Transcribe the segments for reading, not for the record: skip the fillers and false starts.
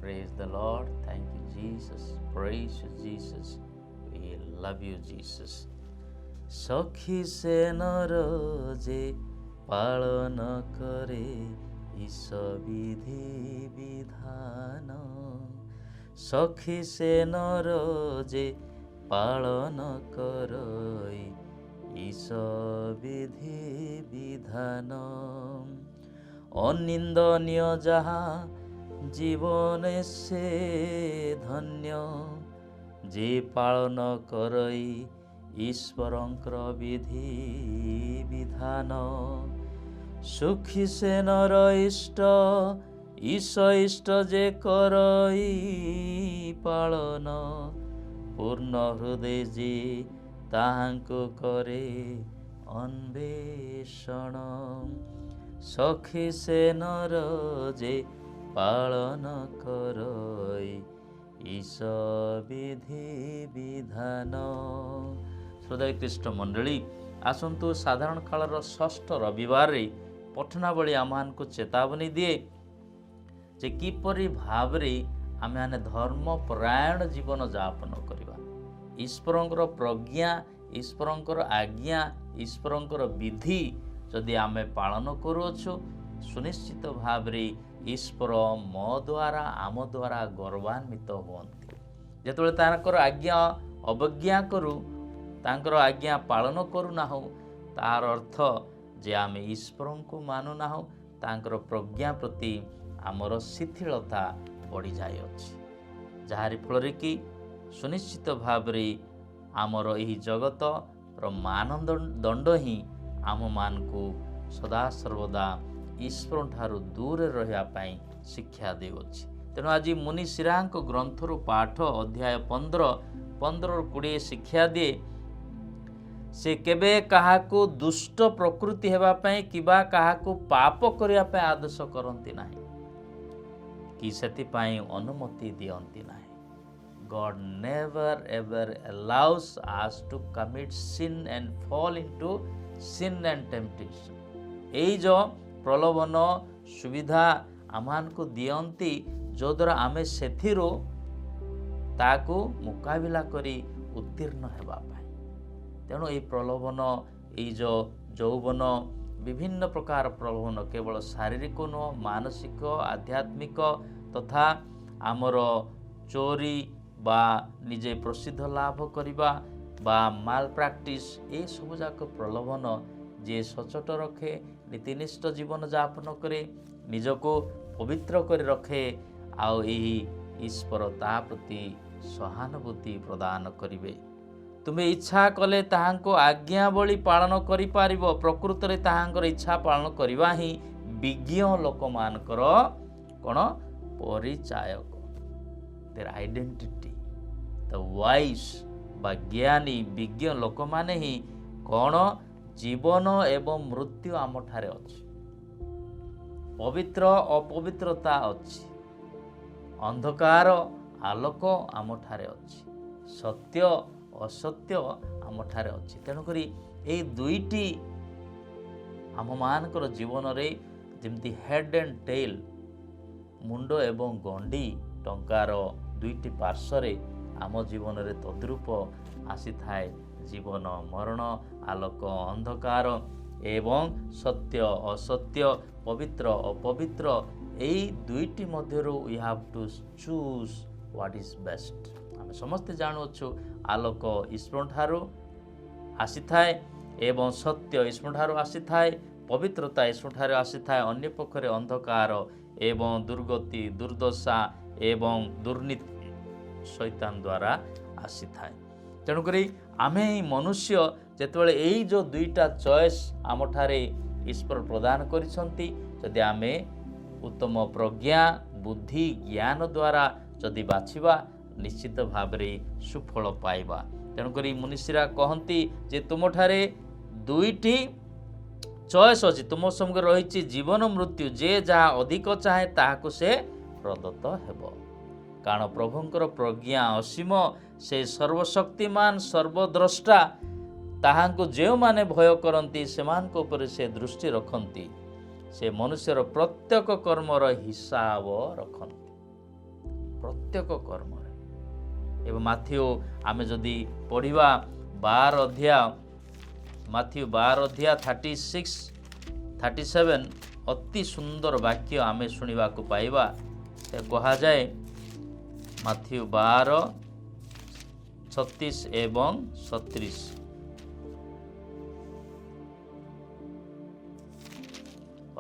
Praise the Lord. Thank you, Jesus. Praise you, Jesus. We love you, Jesus. সখী সে নর যে পালন করে ঈশ্ববিধি বিধান, সখী সে নর যে পালন করই ঈশ্ববিধি বিধান, অনিন্দনীয় যাহা জীবনে সে ধন্য, যে পালন করই ঈশ্বরঙ্কর বিধি বিধান, সুখী সে নর ইষ্ট ইষ্ট যে করই পালন, পূর্ণ হৃদয় যে তাহাଙ୍କୁ করে অন্বেষণ, সখী সে নর যে পালন করই ঈশ্ববিধি বিধান। ହୃଦୟ ଖ୍ରୀଷ୍ଟ ମଣ୍ଡଳୀ, ଆସନ୍ତୁ ସାଧାରଣ କାଳର ଷଷ୍ଠ ରବିବାରରେ ପଠନାବଳୀ ଆମମାନଙ୍କୁ ଚେତାବନୀ ଦିଏ ଯେ କିପରି ଭାବରେ ଆମେମାନେ ଧର୍ମପରାୟଣ ଜୀବନ ଯାପନ କରିବା। ଈଶ୍ୱରଙ୍କର ପ୍ରଜ୍ଞା, ଈଶ୍ୱରଙ୍କର ଆଜ୍ଞା, ଈଶ୍ୱରଙ୍କର ବିଧି ଯଦି ଆମେ ପାଳନ କରୁଅଛୁ, ସୁନିଶ୍ଚିତ ଭାବରେ ଈଶ୍ୱର ମୋ ଦ୍ୱାରା ଆମ ଦ୍ୱାରା ଗୌରବାନ୍ୱିତ ହୁଅନ୍ତି। ଯେତେବେଳେ ତାଙ୍କର ଆଜ୍ଞା ଅବଜ୍ଞା କରୁ, ତାଙ୍କର ଆଜ୍ଞା ପାଳନ କରୁନାହୁଁ, ତାହାର ଅର୍ଥ ଯେ ଆମେ ଈଶ୍ୱରଙ୍କୁ ମାନୁନାହୁଁ, ତାଙ୍କର ପ୍ରଜ୍ଞା ପ୍ରତି ଆମର ଶିଥିଳତା ବଢ଼ିଯାଇଅଛି, ଯାହାରି ଫଳରେ କି ସୁନିଶ୍ଚିତ ଭାବରେ ଆମର ଏହି ଜଗତର ମାନଦଣ୍ଡ ହିଁ ଆମମାନଙ୍କୁ ସଦାସର୍ବଦା ଈଶ୍ୱରଠାରୁ ଦୂରରେ ରହିବା ପାଇଁ ଶିକ୍ଷା ଦେଉଅଛି। ତେଣୁ ଆଜି ମୁନି ଶିରାଙ୍କ ଗ୍ରନ୍ଥରୁ ପାଠ ଅଧ୍ୟାୟ 15-20 ଶିକ୍ଷା ଦିଏ, ସେ କେବେ କାହାକୁ ଦୁଷ୍ଟ ପ୍ରକୃତି ହେବା ପାଇଁ କିମ୍ବା କାହାକୁ ପାପ କରିବା ପାଇଁ ଆଦେଶ କରନ୍ତି ନାହିଁ କି ସେଥିପାଇଁ ଅନୁମତି ଦିଅନ୍ତି ନାହିଁ। God never ever allows us to commit sin and fall into sin and temptation। ଏଇ ଯୋ ପ୍ରଲୋଭନ ସୁବିଧା ଆମମାନଙ୍କୁ ଦିଅନ୍ତି, ଯଦ୍ୱାରା ଆମେ ସେଥିରୁ ତାକୁ ମୁକାବିଲା କରି ଉତ୍ତୀର୍ଣ୍ଣ ହେବା ପାଇଁ। ତେଣୁ ଏହି ପ୍ରଲୋଭନ, ଏଇ ଯୌବନ, ବିଭିନ୍ନ ପ୍ରକାର ପ୍ରଲୋଭନ କେବଳ ଶାରୀରିକ ନୁହଁ, ମାନସିକ, ଆଧ୍ୟାତ୍ମିକ ତଥା ଆମର ଚୋରି ବା ନିଜେ ପ୍ରସିଦ୍ଧ ଲାଭ କରିବା ବା ମାଲ ପ୍ରାକ୍ଟିସ୍, ଏସବୁ ଯାକ ପ୍ରଲୋଭନ ଯିଏ ସଚୋଟ ରଖେ, ନୀତିନିଷ୍ଠ ଜୀବନ ଯାପନ କରେ, ନିଜକୁ ପବିତ୍ର କରି ରଖେ, ଆଉ ଏହି ଈଶ୍ୱର ତା ପ୍ରତି ସହାନୁଭୂତି ପ୍ରଦାନ କରିବେ। ତୁମେ ଇଚ୍ଛା କଲେ ତାହାଙ୍କୁ ଆଜ୍ଞାବଳୀ ପାଳନ କରିପାରିବ। ପ୍ରକୃତରେ ତାହାଙ୍କର ଇଚ୍ଛା ପାଳନ କରିବା ହିଁ ବିଜ୍ଞ ଲୋକମାନଙ୍କର କ'ଣ ପରିଚାୟକ, their identity। ଦ ୱାଇସ୍ ବା ଜ୍ଞାନୀ ବିଜ୍ଞ ଲୋକମାନେ ହିଁ କ'ଣ ଜୀବନ ଏବଂ ମୃତ୍ୟୁ ଆମଠାରେ ଅଛି, ପବିତ୍ର ଅପବିତ୍ରତା ଅଛି, ଅନ୍ଧକାର ଆଲୋକ ଆମଠାରେ ଅଛି, ସତ୍ୟ ଅସତ୍ୟ ଆମଠାରେ ଅଛି। ତେଣୁକରି ଏଇ ଦୁଇଟି ଆମମାନଙ୍କର ଜୀବନରେ ଯେମିତି ହେଡ୍ ଆଣ୍ଡ ଟେଲ୍, ମୁଣ୍ଡ ଏବଂ ଗଣ୍ଡି ଟଙ୍କାର ଦୁଇଟି ପାର୍ଶ୍ୱରେ ଆମ ଜୀବନରେ ତଦ୍ରୂପ ଆସିଥାଏ। ଜୀବନ ମରଣ, ଆଲୋକ ଅନ୍ଧକାର ଏବଂ ସତ୍ୟ ଅସତ୍ୟ, ପବିତ୍ର ଅପବିତ୍ର, ଏଇ ଦୁଇଟି ମଧ୍ୟରୁ we have to choose what is best। ଆମେ ସମସ୍ତେ ଜାଣୁଅଛୁ ଆଲୋକ ଈଶ୍ୱରଠାରୁ ଆସିଥାଏ ଏବଂ ସତ୍ୟ ଈଶ୍ୱରଠାରୁ ଆସିଥାଏ, ପବିତ୍ରତା ଈଶ୍ୱରଠାରୁ ଆସିଥାଏ। ଅନ୍ୟ ପକ୍ଷରେ ଅନ୍ଧକାର ଏବଂ ଦୁର୍ଗତି, ଦୁର୍ଦ୍ଦଶା ଏବଂ ଦୁର୍ନୀତି ଶୈତାନ ଦ୍ୱାରା ଆସିଥାଏ। ତେଣୁକରି ଆମେ ମନୁଷ୍ୟ ଯେତେବେଳେ ଏଇ ଯେଉଁ ଦୁଇଟା ଚଏସ୍ ଆମଠାରେ ଈଶ୍ୱର ପ୍ରଦାନ କରିଛନ୍ତି, ଯଦି ଆମେ ଉତ୍ତମ ପ୍ରଜ୍ଞା, ବୁଦ୍ଧି, ଜ୍ଞାନ ଦ୍ୱାରା ଯଦି ବାଛିବା, ନିଶ୍ଚିତ ଭାବରେ ସୁଫଳ ପାଇବା। ତେଣୁକରି ମୁନିଷୀରା କହନ୍ତି ଯେ ତୁମଠାରେ ଦୁଇଟି ଚଏସ୍ ଅଛି, ତୁମ ସଙ୍ଗେ ରହିଛି ଜୀବନ ମୃତ୍ୟୁ, ଯେ ଯାହା ଅଧିକ ଚାହେଁ ତାହାକୁ ସେ ପ୍ରଦତ୍ତ ହେବ। କାରଣ ପ୍ରଭୁଙ୍କର ପ୍ରଜ୍ଞା ଅସୀମ, ସେ ସର୍ବଶକ୍ତିମାନ, ସର୍ବଦ୍ରଷ୍ଟା। ତାହାଙ୍କୁ ଯେଉଁମାନେ ଭୟ କରନ୍ତି ସେମାନଙ୍କ ଉପରେ ସେ ଦୃଷ୍ଟି ରଖନ୍ତି, ସେ ମନୁଷ୍ୟର ପ୍ରତ୍ୟେକ କର୍ମର ହିସାବ ରଖନ୍ତି। ପ୍ରତ୍ୟେକ କର୍ମରେ। ଏବଂ ମାଥ୍ୟୁ ଆମେ ଯଦି ପଢ଼ିବା 12 ଅଧ୍ୟାୟ, ମାଥ୍ୟୁ 12 ଅଧ୍ୟାୟ 36 37 ଅତି ସୁନ୍ଦର ବାକ୍ୟ ଆମେ ଶୁଣିବାକୁ ପାଇବା। ସେ କୁହାଯାଏ ମାଥ୍ୟୁ 12 36 ଏବଂ 37।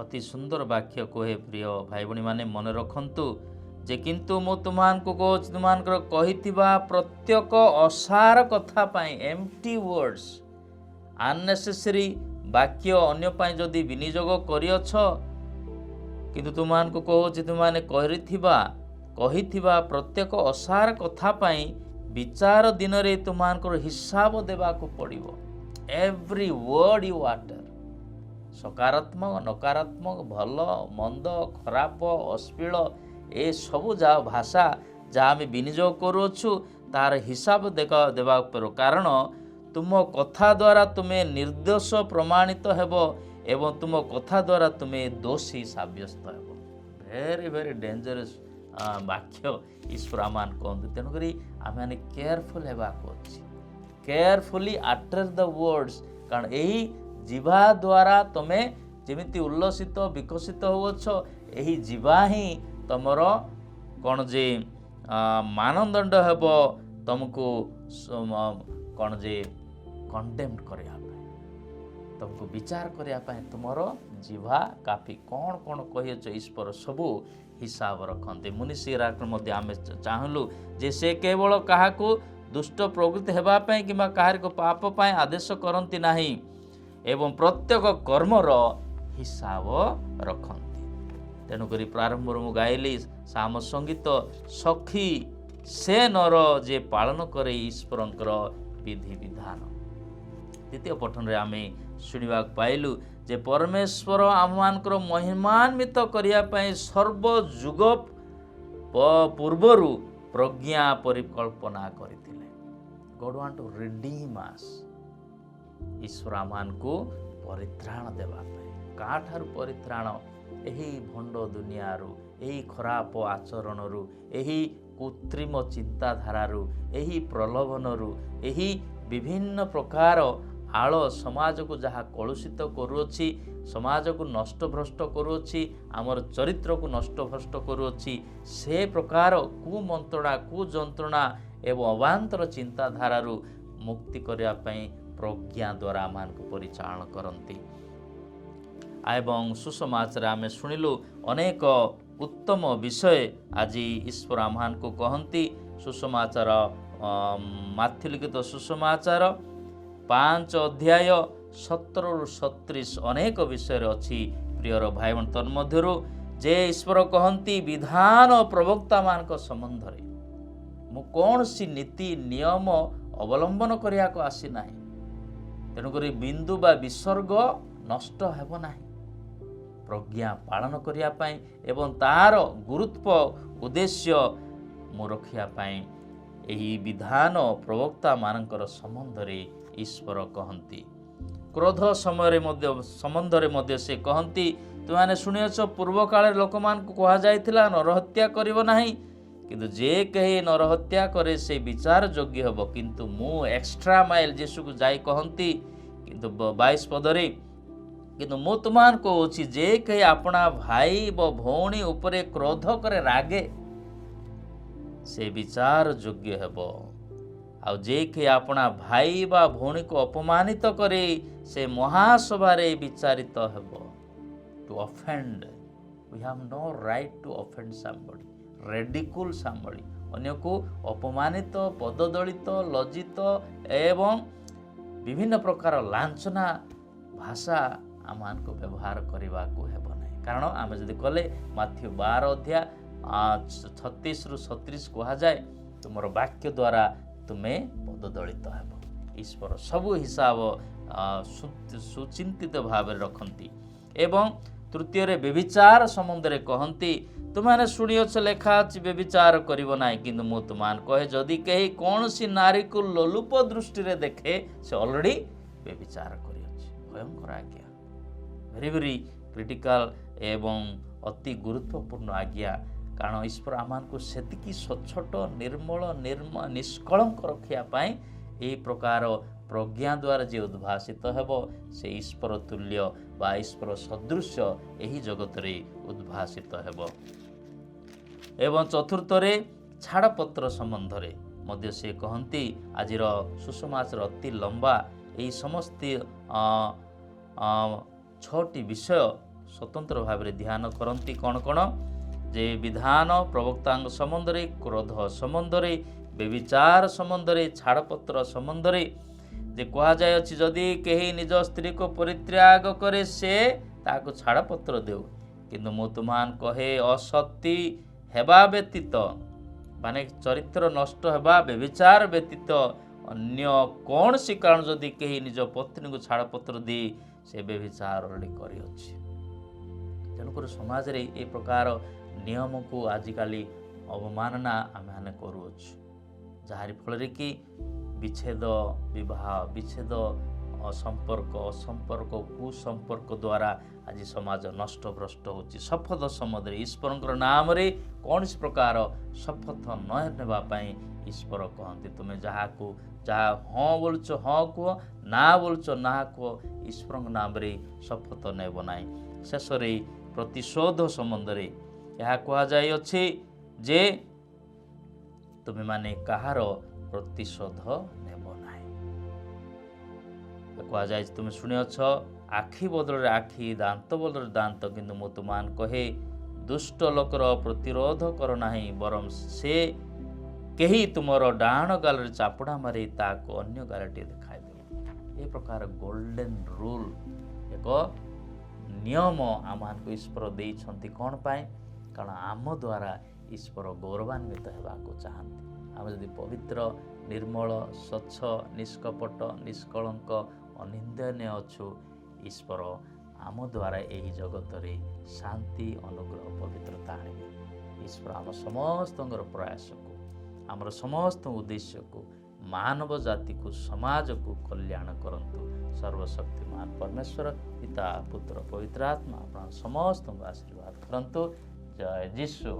ଅତି ସୁନ୍ଦର ବାକ୍ୟ କୁହେ। ପ୍ରିୟ ଭାଇ ଭଉଣୀମାନେ ମନେ ରଖନ୍ତୁ ଯେ କିନ୍ତୁ ମୁଁ ତୁମମାନଙ୍କୁ କହୁଛି, ତୁମମାନଙ୍କର କହିଥିବା ପ୍ରତ୍ୟେକ ଅସାର କଥା ପାଇଁ, ଏମ୍ପ୍ଟି ୱାର୍ଡସ୍, ଅନନେସେସରି ବାକ୍ୟ ଅନ୍ୟ ପାଇଁ ଯଦି ବିନିଯୋଗ କରିଅଛ, କିନ୍ତୁ ତୁମମାନଙ୍କୁ କହୁଛି ତୁମମାନେ କହିଥିବା ପ୍ରତ୍ୟେକ ଅସାର କଥା ପାଇଁ ବିଚାର ଦିନରେ ତୁମମାନଙ୍କର ହିସାବ ଦେବାକୁ ପଡ଼ିବ। ଏଭ୍ରି ୱାର୍ଡ ୟୁ ଆଟର, ସକାରାତ୍ମକ ନକାରାତ୍ମକ, ଭଲ ମନ୍ଦ, ଖରାପ ଅଶ୍ଳୀଳ, ଏସବୁ ଯାହା ଭାଷା ଯାହା ଆମେ ବିନିଯୋଗ କରୁଅଛୁ ତାର ହିସାବ ଦେବାକୁ ପଡ଼ିବ। କାରଣ ତୁମ କଥା ଦ୍ୱାରା ତୁମେ ନିର୍ଦ୍ଦୋଷ ପ୍ରମାଣିତ ହେବ ଏବଂ ତୁମ କଥା ଦ୍ୱାରା ତୁମେ ଦୋଷୀ ସାବ୍ୟସ୍ତ ହେବ। ଭେରି ଭେରି ଡେଞ୍ଜରସ୍ ବାକ୍ୟ ଈଶ୍ୱର ଆମମାନଙ୍କୁ କହନ୍ତି। ତେଣୁକରି ଆମେମାନେ କେୟାରଫୁଲ୍ ହେବାକୁ ଅଛି, କେୟାରଫୁଲି ଆଟର ଦ ୱାର୍ଡସ୍। କାରଣ ଏହି ଜିଭା ଦ୍ୱାରା ତୁମେ ଯେମିତି ଉଲ୍ଲସିତ ବିକଶିତ ହେଉଅଛ, ଏହି ଜିଭା ହିଁ ତୁମର କ'ଣ ଯେ ମାନଦଣ୍ଡ ହେବ, ତୁମକୁ କ'ଣ ଯେ କଣ୍ଡେମ୍ କରିବା ପାଇଁ, ତୁମକୁ ବିଚାର କରିବା ପାଇଁ ତୁମର ଜିଭା କାଫି। କ'ଣ କ'ଣ କହିଅଛ ଈଶ୍ୱର ସବୁ ହିସାବ ରଖନ୍ତି। ମୁନିଷିରାକୁ ମଧ୍ୟ ଆମେ ଚାହିଁଲୁ ଯେ ସେ କେବଳ କାହାକୁ ଦୁଷ୍ଟ ପ୍ରବୃତ୍ତି ହେବା ପାଇଁ କିମ୍ବା କାହାରିକୁ ପାପ ପାଇଁ ଆଦେଶ କରନ୍ତି ନାହିଁ ଏବଂ ପ୍ରତ୍ୟେକ କର୍ମର ହିସାବ ରଖନ୍ତି। ତେଣୁକରି ପ୍ରାରମ୍ଭରୁ ମୁଁ ଗାଇଲି ସାମ ସଙ୍ଗୀତ, ସଖୀ ସେ ନର ଯେ ପାଳନ କରେ ଈଶ୍ୱରଙ୍କର ବିଧିବିଧାନ। ଦ୍ୱିତୀୟ ପଠନରେ ଆମେ ଶୁଣିବାକୁ ପାଇଲୁ ଯେ ପରମେଶ୍ୱର ଆମମାନଙ୍କର ମହିମାନ୍ୱିତ କରିବା ପାଇଁ ସର୍ବଯୁଗ ପୂର୍ବରୁ ପ୍ରଜ୍ଞା ପରିକଳ୍ପନା କରିଥିଲେ। God want to redeem us। ଈଶ୍ୱର ଆମମାନଙ୍କୁ ପରିତ୍ରାଣ ଦେବା ପାଇଁ। କାହାଠାରୁ ପରିତ୍ରାଣ? ଏହି ଭଣ୍ଡ ଦୁନିଆରୁ, ଏହି ଖରାପ ଆଚରଣରୁ, ଏହି କୃତ୍ରିମ ଚିନ୍ତାଧାରାରୁ, ଏହି ପ୍ରଲୋଭନରୁ, ଏହି ବିଭିନ୍ନ ପ୍ରକାର ଆଳ ସମାଜକୁ ଯାହା କଳୁଷିତ କରୁଅଛି, ସମାଜକୁ ନଷ୍ଟଭ୍ରଷ୍ଟ କରୁଅଛି, ଆମର ଚରିତ୍ରକୁ ନଷ୍ଟଭ୍ରଷ୍ଟ କରୁଅଛି, ସେ ପ୍ରକାର କୁମନ୍ତ୍ରଣା, କୁଯନ୍ତ୍ରଣା ଏବଂ ଅବାନ୍ତର ଚିନ୍ତାଧାରାରୁ ମୁକ୍ତି କରିବା ପାଇଁ ପ୍ରଜ୍ଞା ଦ୍ୱାରା ଆମମାନଙ୍କୁ ପରିଚାଳନା କରନ୍ତି। ଏବଂ ସୁସମାଚାରରେ ଆମେ ଶୁଣିଲୁ ଅନେକ ଉତ୍ତମ ବିଷୟ ଆଜି ଈଶ୍ୱର ଆମମାନଙ୍କୁ କହନ୍ତି। ସୁସମାଚାର, ମାଥ୍ୟୁ ଲିଖିତ ସୁସମାଚାର 5 ଅଧ୍ୟାୟ 17ରୁ 37 ଅନେକ ବିଷୟରେ ଅଛି ପ୍ରିୟର ଭାଇ ଭଉଣୀ। ତନ୍ମଧ୍ୟରୁ ଯେ ଈଶ୍ୱର କହନ୍ତି ବିଧାନ ପ୍ରବକ୍ତାମାନଙ୍କ ସମ୍ବନ୍ଧରେ ମୁଁ କୌଣସି ନୀତି ନିୟମ ଅବଲମ୍ବନ କରିବାକୁ ଆସିନାହିଁ। ତେଣୁକରି ବିନ୍ଦୁ ବା ବିସର୍ଗ ନଷ୍ଟ ହେବ ନାହିଁ। ପ୍ରଜ୍ଞା ପାଳନ କରିବା ପାଇଁ ଏବଂ ତାହାର ଗୁରୁତ୍ୱ ଉଦ୍ଦେଶ୍ୟ ମୁଁ ରଖିବା ପାଇଁ ଏହି ବିଧାନ ପ୍ରବକ୍ତାମାନଙ୍କର ସମ୍ବନ୍ଧରେ ଈଶ୍ୱର କହନ୍ତି। କ୍ରୋଧ ସମ୍ବନ୍ଧରେ ମଧ୍ୟ ସେ କହନ୍ତି, ତୁମେମାନେ ଶୁଣିଅଛ ପୂର୍ବ କାଳରେ ଲୋକମାନଙ୍କୁ କୁହାଯାଇଥିଲା ନରହତ୍ୟା କରିବ ନାହିଁ, କିନ୍ତୁ ଯେ କେହି ନରହତ୍ୟା କରେ ସେ ବିଚାର ଯୋଗ୍ୟ ହେବ। କିନ୍ତୁ ମୁଁ ଏକ୍ସଟ୍ରା ମାଇଲ ଯୀଶୁକୁ ଯାଇ କହନ୍ତି, କିନ୍ତୁ 22 ପଦରେ, କିନ୍ତୁ ମୁଁ ତୁମମାନଙ୍କୁ କହୁଛି ଯେ କେହି ଆପଣା ଭାଇ ବା ଭଉଣୀ ଉପରେ କ୍ରୋଧ କରେ, ରାଗେ, ସେ ବିଚାର ଯୋଗ୍ୟ ହେବ। ଆଉ ଯେ କେହି ଆପଣା ଭାଇ ବା ଭଉଣୀକୁ ଅପମାନିତ କରେ ସେ ମହାସଭାରେ ବିଚାରିତ ହେବ। To offend, we have no right to offend somebody, ridicule somebody। ଅନ୍ୟକୁ ଅପମାନିତ, ପଦଦଳିତ, ଲଜ୍ଜିତ ଏବଂ ବିଭିନ୍ନ ପ୍ରକାର ଲାଞ୍ଛନା ଭାଷା ଆମମାନଙ୍କୁ ବ୍ୟବହାର କରିବାକୁ ହେବ ନାହିଁ। କାରଣ ଆମେ ଯଦି କଲେ ମାଥ୍ୟୁ 12 ଅଧ୍ୟାୟ 36ରୁ 37 କୁହାଯାଏ, ତୁମର ବାକ୍ୟ ଦ୍ୱାରା ତୁମେ ପଦଦଳିତ ହେବ। ଈଶ୍ୱର ସବୁ ହିସାବ ସୁଚିନ୍ତିତ ଭାବରେ ରଖନ୍ତି। ଏବଂ ତୃତୀୟରେ ବ୍ୟଭିଚାର ସମ୍ବନ୍ଧରେ କହନ୍ତି, ତୁମମାନେ ଶୁଣିଅଛ ଲେଖା ଅଛି ବ୍ୟଭିଚାର କରିବ ନାହିଁ, କିନ୍ତୁ ମୁଁ ତୁମମାନଙ୍କୁ କହେ ଯଦି କେହି କୌଣସି ନାରୀକୁ ଲୋଲୁପ ଦୃଷ୍ଟିରେ ଦେଖେ ସେ ଅଲରେଡ଼ି ବ୍ୟଭିଚାର କରିଅଛି। ଭୟଙ୍କର ଆଜ୍ଞା, ଭେରି ଭେରି କ୍ରିଟିକାଲ ଏବଂ ଅତି ଗୁରୁତ୍ୱପୂର୍ଣ୍ଣ ଆଜ୍ଞା। କାରଣ ଈଶ୍ୱର ଆମମାନଙ୍କୁ ସେତିକି ସଚ୍ଛୋଟ ନିର୍ମଳ ନିଷ୍କଳଙ୍କ ରଖିବା ପାଇଁ ଏହି ପ୍ରକାର ପ୍ରଜ୍ଞା ଦ୍ୱାରା ଯିଏ ଉଦ୍ଭାସିତ ହେବ ସେ ଈଶ୍ୱର ତୁଲ୍ୟ ବା ଈଶ୍ୱର ସଦୃଶ ଏହି ଜଗତରେ ଉଦ୍ଭାସିତ ହେବ। ଏବଂ ଚତୁର୍ଥରେ ଛାଡ଼ପତ୍ର ସମ୍ବନ୍ଧରେ ମଧ୍ୟ ସେ କହନ୍ତି, ଆଜିର ସୁସମାଚାର ଅତି ଲମ୍ବା, ଏହି ସମସ୍ତ 6ଟି ବିଷୟ ସ୍ୱତନ୍ତ୍ର ଭାବରେ ଧ୍ୟାନ କରନ୍ତି। କ'ଣ କ'ଣ? ଯେ ବିଧାନ ପ୍ରବକ୍ତାଙ୍କ ସମ୍ବନ୍ଧରେ, କ୍ରୋଧ ସମ୍ବନ୍ଧରେ, ବ୍ୟଭିଚାର ସମ୍ବନ୍ଧରେ, ଛାଡ଼ପତ୍ର ସମ୍ବନ୍ଧରେ ଯେ କୁହାଯାଇଅଛି ଯଦି କେହି ନିଜ ସ୍ତ୍ରୀକୁ ପରିତ୍ୟାଗ କରେ ସେ ତାହାକୁ ଛାଡ଼ପତ୍ର ଦେଉ, କିନ୍ତୁ ମୁଁ ତୁମମାନଙ୍କୁ କହେ ଅସତୀ ହେବା ବ୍ୟତୀତ ମାନେ ଚରିତ୍ର ନଷ୍ଟ ହେବା ବ୍ୟଭିଚାର ବ୍ୟତୀତ ଅନ୍ୟ କୌଣସି କାରଣ ଯଦି କେହି ନିଜ ପତ୍ନୀଙ୍କୁ ଛାଡ଼ପତ୍ର ଦେଇ ସେ ବ୍ୟଭିଚାରଟି କରିଅଛି। ତେଣୁକରି ସମାଜରେ ଏ ପ୍ରକାର ନିୟମକୁ ଆଜିକାଲି ଅବମାନନା ଆମେମାନେ କରୁଅଛୁ, ଯାହାରି ଫଳରେ କି ବିଚ୍ଛେଦ ବିବାହ, ବିଚ୍ଛେଦ ଅସମ୍ପର୍କ କୁସମ୍ପର୍କ ଦ୍ୱାରା ଆଜି ସମାଜ ନଷ୍ଟଭ୍ରଷ୍ଟ ହେଉଛି। ଶପଥ ସମ୍ବନ୍ଧରେ ଈଶ୍ୱରଙ୍କର ନାମରେ କୌଣସି ପ୍ରକାର ଶପଥ ନ ନେବା ପାଇଁ ଈଶ୍ୱର କହନ୍ତି, ତୁମେ ଯାହା ହଁ ବୋଲୁଛ ହଁ କୁହ, ନା ବୋଲୁଛ ନା କୁହ, ଈଶ୍ୱରଙ୍କ ନାମରେ ଶପଥ ନେବ ନାହିଁ। ଶେଷରେ ପ୍ରତିଶୋଧ ସମ୍ବନ୍ଧରେ ଏହା କୁହାଯାଇଅଛି ଯେ ତୁମେମାନେ କାହାର ପ୍ରତିଶୋଧ ନେବ ନାହିଁ। କୁହାଯାଇଛି ତୁମେ ଶୁଣିଅଛ ଆଖି ବଦଳରେ ଆଖି, ଦାନ୍ତ ବଦଳରେ ଦାନ୍ତ, କିନ୍ତୁ ମୁଁ ତୁମମାନଙ୍କୁ କହେ ଦୁଷ୍ଟ ଲୋକର ପ୍ରତିରୋଧ କର ନାହିଁ, ବରଂ ସେ କେହି ତୁମର ଡାହାଣ ଗାଲରେ ଚାପୁଡ଼ା ମାରି ତାହାକୁ ଅନ୍ୟ ଗାଲଟିଏ ଦେଖାଇଦେବ। ଏ ପ୍ରକାର ଗୋଲ୍ଡେନ ରୁଲ ଏକ ନିୟମ ଆମମାନଙ୍କୁ ଈଶ୍ୱର ଦେଇଛନ୍ତି। କ'ଣ ପାଇଁ? କାରଣ ଆମ ଦ୍ୱାରା ଈଶ୍ୱର ଗୌରବାନ୍ୱିତ ହେବାକୁ ଚାହାନ୍ତି। ଆମେ ଯଦି ପବିତ୍ର, ନିର୍ମଳ, ସ୍ୱଚ୍ଛ, ନିଷ୍କପଟ, ନିଷ୍କଳଙ୍କ, ଅନିନ୍ଦନୀୟ ଅଛୁ, ଈଶ୍ୱର ଆମ ଦ୍ୱାରା ଏହି ଜଗତରେ ଶାନ୍ତି, ଅନୁଗ୍ରହ, ପବିତ୍ରତା ଆଣିବେ। ଈଶ୍ୱର ଆମ ସମସ୍ତଙ୍କର ପ୍ରୟାସକୁ, ଆମର ସମସ୍ତ ଉଦ୍ଦେଶ୍ୟକୁ, ମାନବ ଜାତିକୁ, ସମାଜକୁ କଲ୍ୟାଣ କରନ୍ତୁ। ସର୍ବଶକ୍ତିମାନ ପରମେଶ୍ୱର ପିତା, ପୁତ୍ର, ପବିତ୍ର ଆତ୍ମା ଆପଣ ସମସ୍ତଙ୍କୁ ଆଶୀର୍ବାଦ କରନ୍ତୁ। ଜୟ ଯୀଶୁ।